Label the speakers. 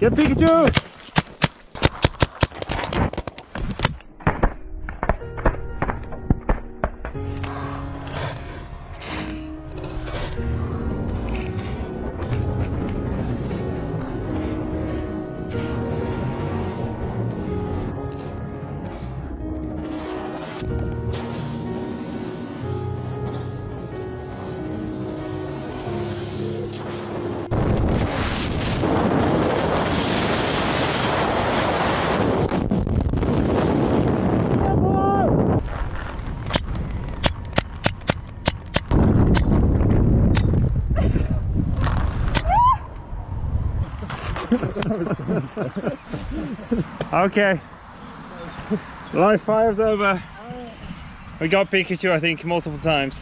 Speaker 1: Get Pikachu! Okay, live fire's over. We got Pikachu, I think, multiple times.